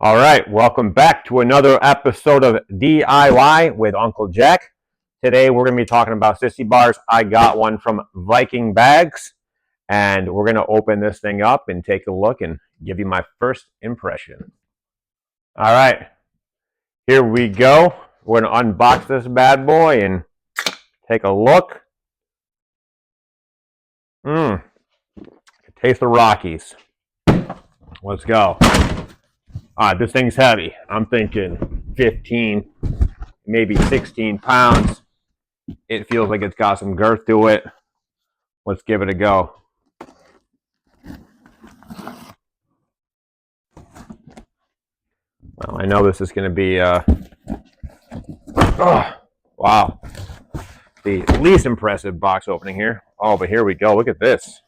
All right, welcome back to another episode of DIY with Uncle Jack. Today we're going to be talking about Sissy bars. I got one from Viking bags, and we're going to open this thing up and take a look and give you my first impression. All right, here we go. We're going to unbox this bad boy and take a look. Taste the Rockies. Let's go. This thing's heavy. I'm thinking 15, maybe 16 pounds. It feels like it's got some girth to it. Let's give it a go. Well, I know this is going to be, wow, the least impressive box opening here. Oh, but here we go. Look at this.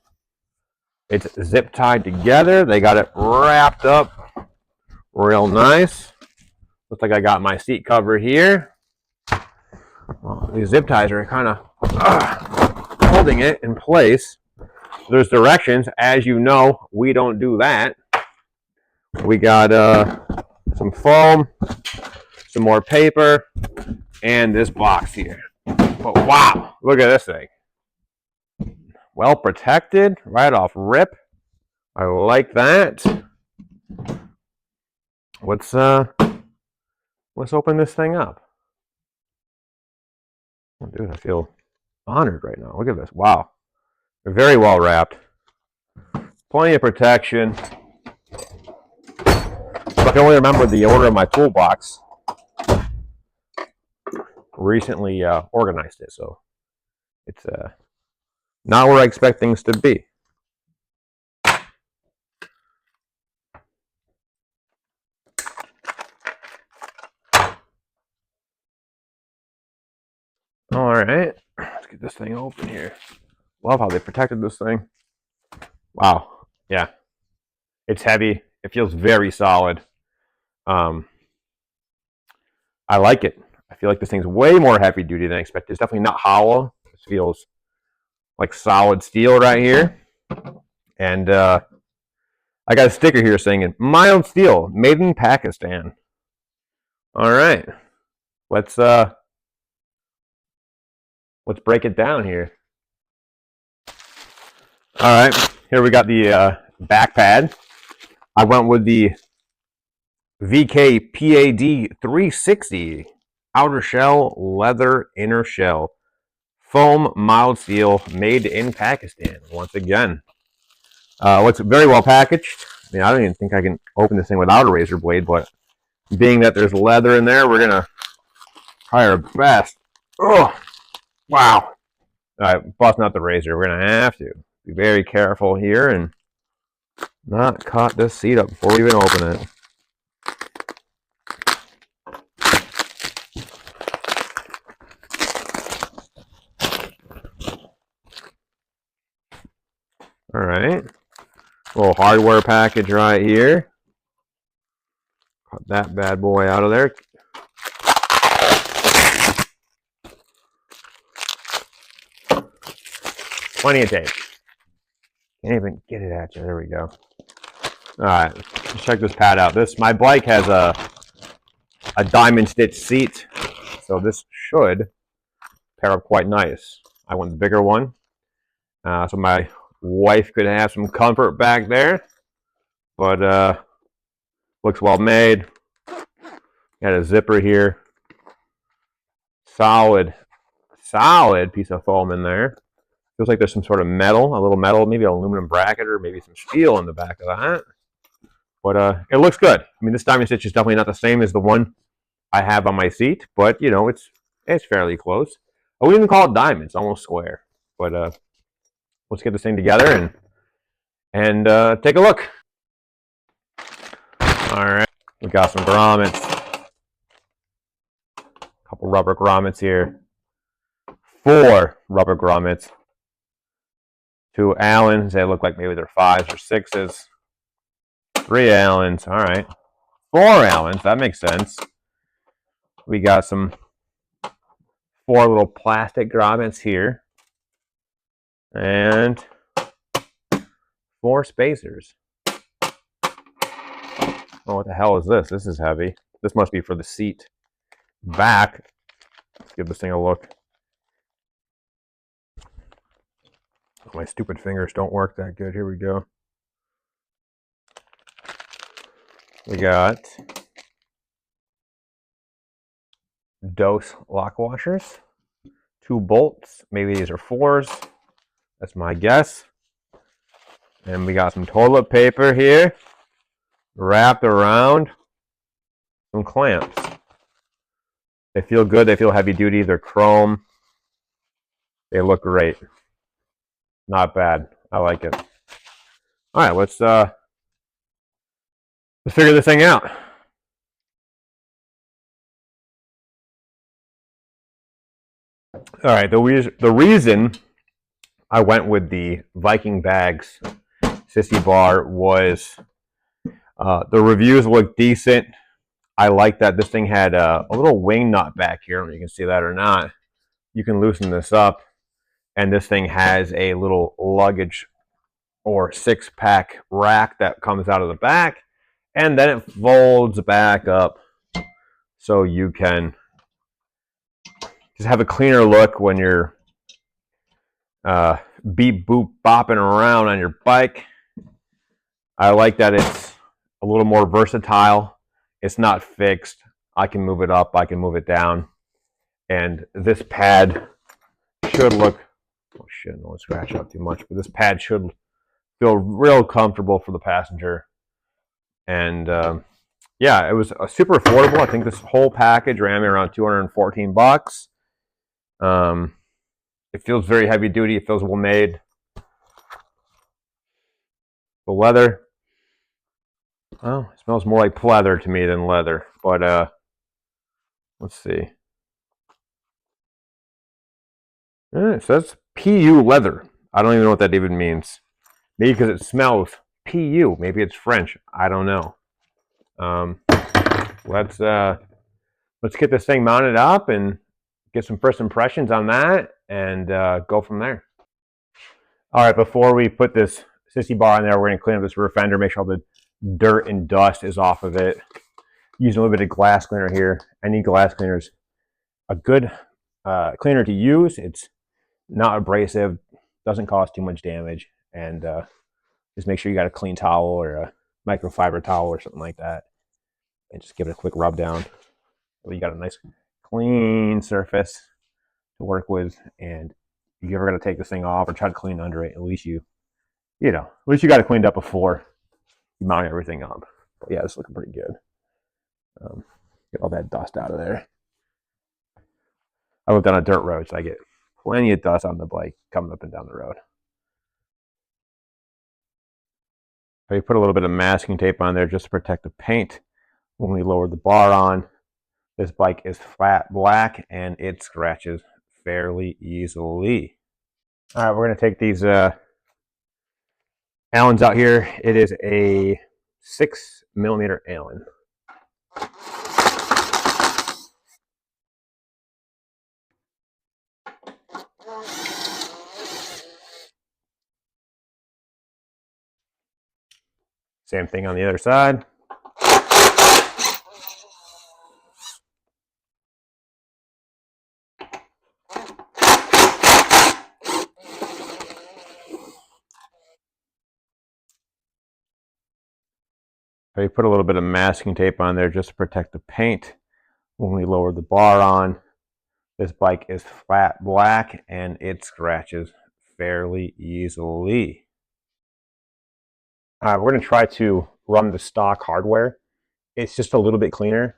It's zip tied together. They got it wrapped up real nice. Looks like I got my seat cover here. Well, these zip ties are kind of holding it in place. There's directions. As you know, we don't do that. We got some foam, some more paper, and this box here. But wow, look at this thing. Well protected, right off rip. I like that. Let's open this thing up. Oh, dude, I feel honored right now. Look at this. Wow. They're very well wrapped. Plenty of protection. I can only remember the order of my toolbox. Recently organized it, so it's not where I expect things to be. All right, let's get this thing open here. Love how they protected this thing. Wow, yeah, it's heavy. It feels very solid. I like it. I feel like this thing's way more heavy duty than I expected. It's definitely not hollow. This feels like solid steel right here. And I got a sticker here saying mild steel, made in Pakistan. All right, let's break it down here. All right, here we got the back pad. I went with the VK PAD 360 outer shell, leather, inner shell, foam, mild steel, made in Pakistan. Once again, looks very well packaged. I mean, I don't even think I can open this thing without a razor blade, but being that there's leather in there, we're gonna try our best. Oh, wow! All right, busting out the razor. We're gonna have to be very careful here and not cut this seat up before we even open it. All right, little hardware package right here. Cut that bad boy out of there. Plenty of tape. Can't even get it at you. There we go. All right, let's check this pad out. My bike has a diamond stitch seat, so this should pair up quite nice. I want the bigger one, so my wife could have some comfort back there. But looks well made. Got a zipper here. Solid piece of foam in there. Feels like there's some sort of metal, a little metal, maybe an aluminum bracket or maybe some steel in the back of that. But it looks good. I mean, this diamond stitch is definitely not the same as the one I have on my seat, but you know, it's fairly close. I wouldn't even call it diamond; it's almost square. But let's get this thing together and take a look. All right, we got some grommets, a couple rubber grommets here, 4 rubber grommets. 2 Allens, they look like maybe they're 5s or 6s. 3 Allens, all right. 4 Allens, that makes sense. We got some 4 little plastic grommets here. And 4 spacers. Oh, what the hell is this? This is heavy. This must be for the seat back. Let's give this thing a look. Oh, my stupid fingers don't work that good. Here we go. We got dose lock washers, 2 bolts. Maybe these are 4s. That's my guess. And we got some toilet paper here wrapped around some clamps. They feel good. They feel heavy duty. They're chrome. They look great. Not bad. I like it. All right, let's figure this thing out. All right, the reason I went with the Viking bags Sissy bar was the reviews look decent. I like that this thing had a little wing nut back here. I don't know if you can see that or not. You can loosen this up, and this thing has a little luggage or 6-pack rack that comes out of the back, and then it folds back up so you can just have a cleaner look when you're beep boop bopping around on your bike. I like that it's a little more versatile. It's not fixed. I can move it up, I can move it down, and this pad should look, oh shit, I don't want to scratch out too much, but this pad should feel real comfortable for the passenger. And yeah, it was super affordable. I think this whole package ran me around 214 bucks. It feels very heavy duty. It feels well made. The leather, well, it smells more like pleather to me than leather. But let's see. It says PU leather. I don't even know what that even means. Maybe because it smells PU. Maybe it's French. I don't know. Let's get this thing mounted up and get some first impressions on that, and go from there. All right, before we put this Sissy bar on there, we're going to clean up this rear fender, make sure all the dirt and dust is off of it. Using a little bit of glass cleaner here. Any glass cleaner is a good cleaner to use. It's not abrasive, doesn't cause too much damage, and just make sure you got a clean towel or a microfiber towel or something like that, and just give it a quick rub down. So you got a nice clean surface to work with, and if you're ever going to take this thing off or try to clean under it, at least you got it cleaned up before you mount everything up. But yeah, it's looking pretty good. Get all that dust out of there. I lived on a dirt road, so I get plenty of dust on the bike coming up and down the road. I put a little bit of masking tape on there just to protect the paint when we lower the bar on. This bike is flat black and it scratches fairly easily. All right, we're going to take these Allens out here. It is a 6mm Allen. Same thing on the other side. I put a little bit of masking tape on there just to protect the paint when we lower the bar on. This bike is flat black and it scratches fairly easily. We're going to try to run the stock hardware. It's just a little bit cleaner,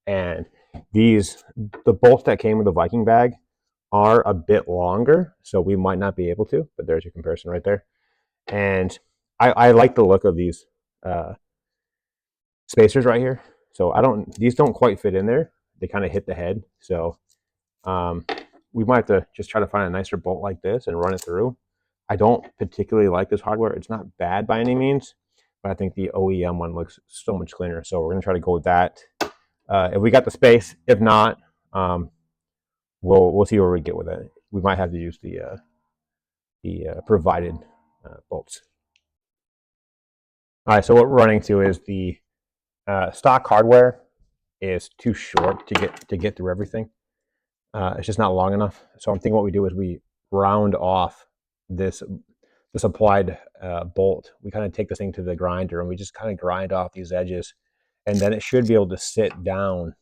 and the bolts that came with the Viking bag are a bit longer, so we might not be able to, but there's your comparison right there. And I like the look of these spacers right here. So these don't quite fit in there. They kind of hit the head. So we might have to just try to find a nicer bolt like this and run it through. I don't particularly like this hardware. It's not bad by any means, but I think the OEM one looks so much cleaner. So we're going to try to go with that. If we got the space, if not, we'll see where we get with it. We might have to use the provided bolts. All right, so what we're running to is the Stock hardware is too short to get through everything. It's just not long enough. So I'm thinking what we do is we round off this applied bolt. We kind of take this thing to the grinder and we just kind of grind off these edges, and then it should be able to sit down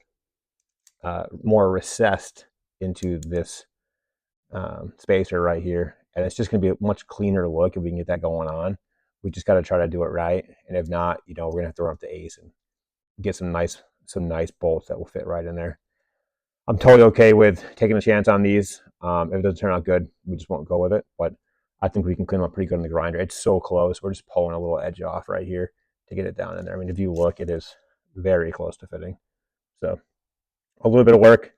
more recessed into this spacer right here, and it's just going to be a much cleaner look if we can get that going on. We just got to try to do it right, and if not, we're going to have to run up to Ace and get some nice bolts that will fit right in there. I'm totally okay with taking a chance on these. If it doesn't turn out good, we just won't go with it. But I think we can clean them up pretty good in the grinder. It's so close. We're just pulling a little edge off right here to get it down in there. I mean, if you look, it is very close to fitting. So a little bit of work,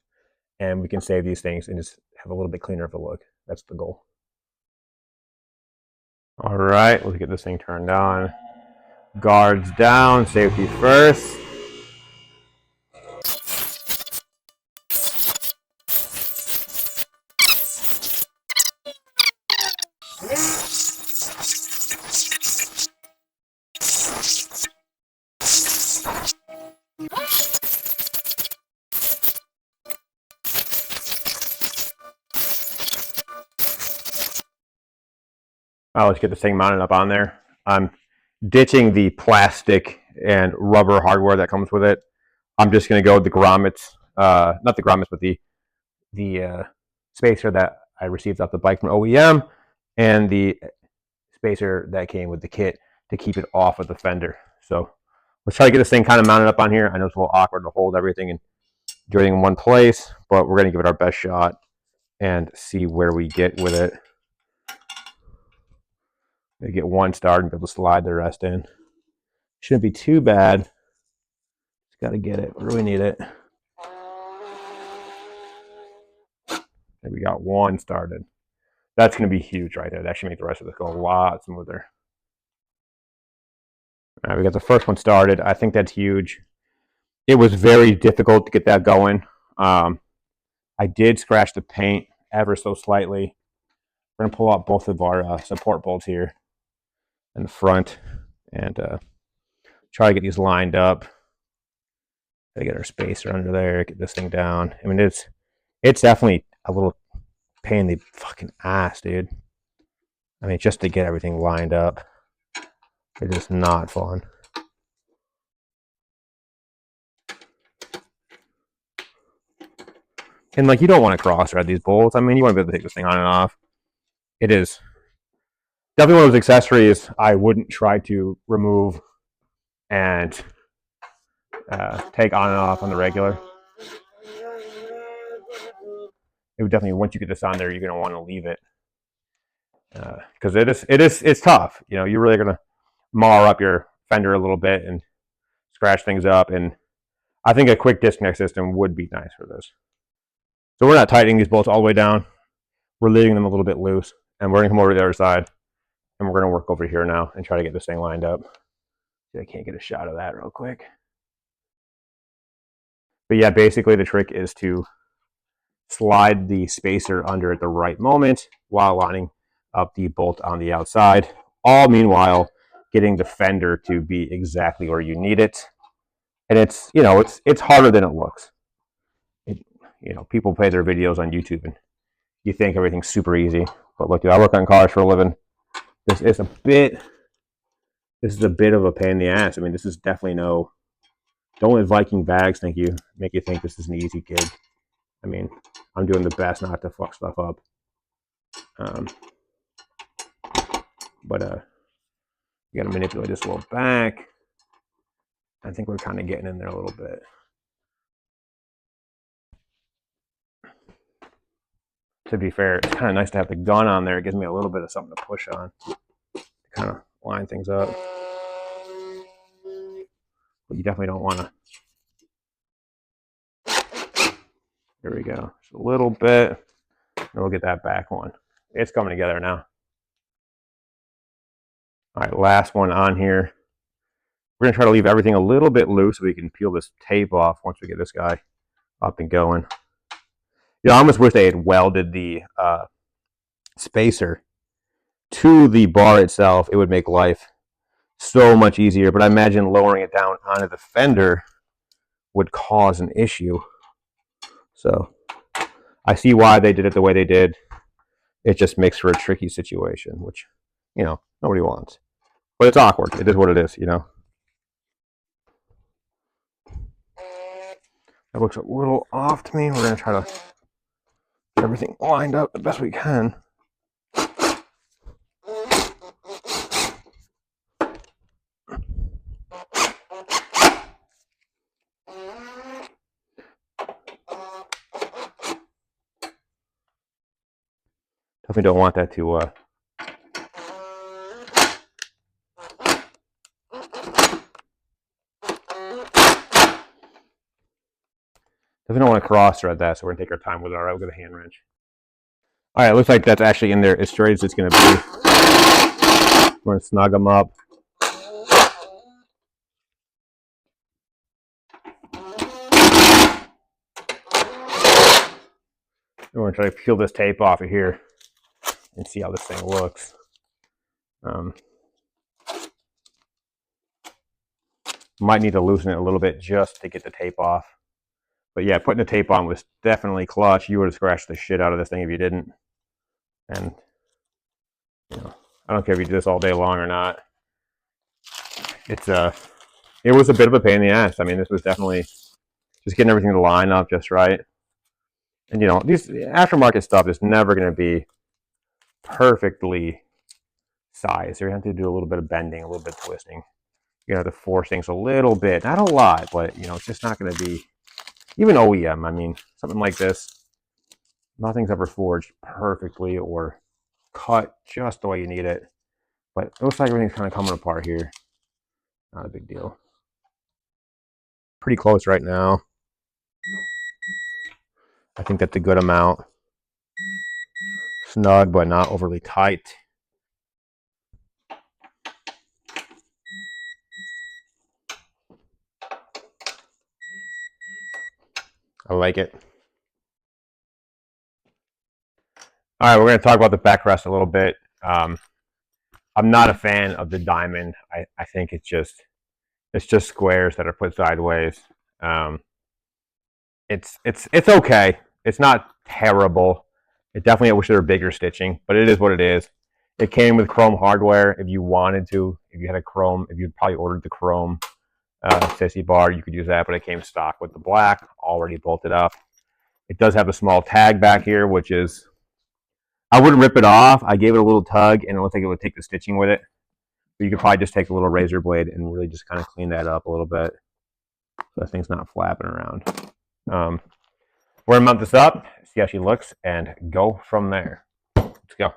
and we can save these things and just have a little bit cleaner of a look. That's the goal. All right, let's get this thing turned on. Guards down, safety first. Let's get this thing mounted up on there. I'm ditching the plastic and rubber hardware that comes with it. I'm just going to go with the grommets, not the grommets, but the spacer that I received off the bike from OEM, and the spacer that came with the kit to keep it off of the fender. So let's try to get this thing kind of mounted up on here. I know it's a little awkward to hold everything and do everything in one place, but we're going to give it our best shot and see where we get with it. They get one started and be able to slide the rest in. Shouldn't be too bad. Just got to get it. Really need it. And we got one started. That's going to be huge right there. That should make the rest of this go a lot smoother. All right, we got the first one started. I think that's huge. It was very difficult to get that going. I did scratch the paint ever so slightly. We're going to pull out both of our support bolts here in the front and try to get these lined up. Gotta get our spacer under there, get this thing down. I mean, it's definitely a little pain in the fucking ass, dude. I mean, just to get everything lined up, it is not fun. And like, you don't want to cross thread these bolts. I mean, you want to be able to take this thing on and off. It is definitely one of those accessories I wouldn't try to remove and take on and off on the regular. It would definitely, once you get this on there, you're going to want to leave it because it's tough. You're really going to mar up your fender a little bit and scratch things up. And I think a quick disconnect system would be nice for this. So we're not tightening these bolts all the way down. We're leaving them a little bit loose, and we're going to come over to the other side, and we're going to work over here now and try to get this thing lined up. See, I can't get a shot of that real quick. But yeah, basically the trick is to slide the spacer under at the right moment while lining up the bolt on the outside, all meanwhile getting the fender to be exactly where you need it. And it's harder than it looks. People play their videos on YouTube and you think everything's super easy, but look, I work on cars for a living. This is a bit of a pain in the ass. I mean, this is definitely don't let Viking bags make you think this is an easy gig. I mean, I'm doing the best not to fuck stuff up. But you got to manipulate this a little back. I think we're kind of getting in there a little bit. To be fair, it's kind of nice to have the gun on there. It gives me a little bit of something to push on to kind of line things up. But you definitely don't want to. There we go. Just a little bit. And we'll get that back one. It's coming together now. All right, last one on here. We're going to try to leave everything a little bit loose so we can peel this tape off once we get this guy up and going. I almost wish they had welded the spacer to the bar itself. It would make life so much easier. But I imagine lowering it down onto the fender would cause an issue. So I see why they did it the way they did. It just makes for a tricky situation, which, nobody wants. But it's awkward. It is what it is, That looks a little off to me. We're going to try to get everything lined up the best we can. Definitely don't want that to definitely don't want to cross thread that, so we're gonna take our time with it. All right, we'll get a hand wrench. All right, it looks like that's actually in there as straight as it's gonna be. We're gonna snug them up. And we're gonna try to peel this tape off of here and see how this thing looks. Might need to loosen it a little bit just to get the tape off. But yeah, putting the tape on was definitely clutch. You would have scratched the shit out of this thing if you didn't. And, I don't care if you do this all day long or not. It was a bit of a pain in the ass. I mean, this was definitely just getting everything to line up just right. And, these aftermarket stuff is never going to be perfectly sized. You're going to have to do a little bit of bending, a little bit of twisting. You're going to have to force things a little bit. Not a lot, but, it's just not going to be, even OEM, I mean, something like this, nothing's ever forged perfectly or cut just the way you need it. But it looks like everything's kind of coming apart here. Not a big deal. Pretty close right now. I think that's a good amount. Snug, but not overly tight. I like it. All right, we're going to talk about the backrest a little bit. I'm not a fan of the diamond. I think it's just squares that are put sideways. It's okay. It's not terrible. It definitely, I wish there were bigger stitching, but it is what it is. It came with chrome hardware. If you wanted to, if you had a chrome, if you'd probably ordered the chrome Sissy bar, you could use that, but it came stock with the black already bolted up. It does have a small tag back here, which is, I wouldn't rip it off. I gave it a little tug, and it looks like it would take the stitching with it. But you could probably just take a little razor blade and really just kind of clean that up a little bit so that thing's not flapping around. We're going to mount this up, see how she looks, and go from there. Let's go.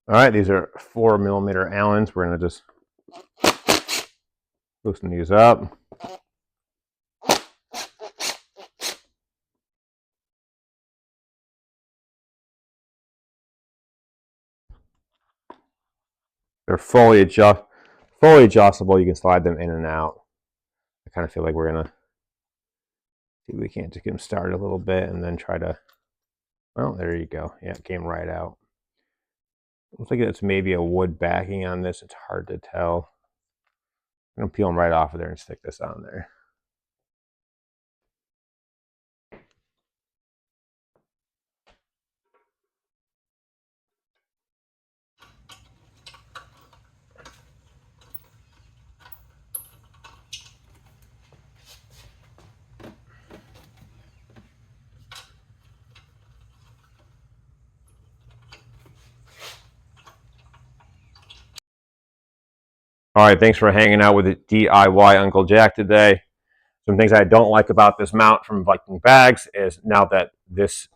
All right, these are 4mm Allens. We're going to just loosen these up. They're fully adjustable. You can slide them in and out. I kind of feel like we're going to see if we can't just get them started a little bit and then try to, well, there you go. Yeah, it came right out. Looks like it's maybe a wood backing on this. It's hard to tell. I'm going to peel them right off of there and stick this on there. All right, thanks for hanging out with the DIY Uncle Jack today. Some things I don't like about this mount from Viking Bags is now that this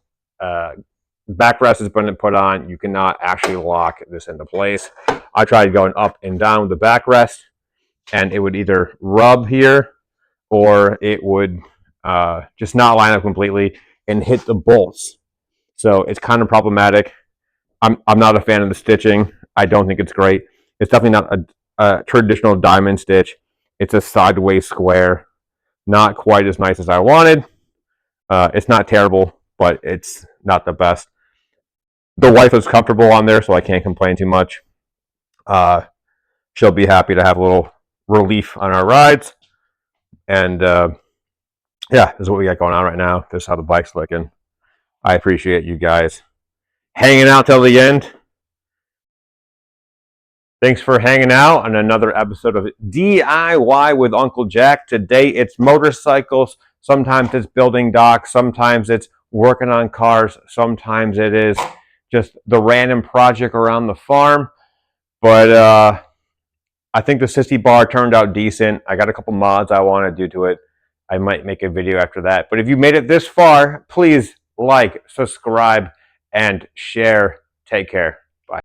backrest has been put on, you cannot actually lock this into place. I tried going up and down with the backrest, and it would either rub here or it would just not line up completely and hit the bolts. So it's kind of problematic. I'm not a fan of the stitching. I don't think it's great. It's definitely not a traditional diamond stitch. It's a sideways square. Not quite as nice as I wanted. It's not terrible, but it's not the best. The wife is comfortable on there, so I can't complain too much. she'll be happy to have a little relief on our rides. And yeah, this is what we got going on right now. This is how the bike's looking. I appreciate you guys hanging out till the end. Thanks for hanging out on another episode of DIY with Uncle Jack. Today it's motorcycles. Sometimes it's building docks. Sometimes it's working on cars. Sometimes it is just the random project around the farm. But I think the Sissy bar turned out decent. I got a couple mods I want to do to it. I might make a video after that. But if you made it this far, please like, subscribe, and share. Take care.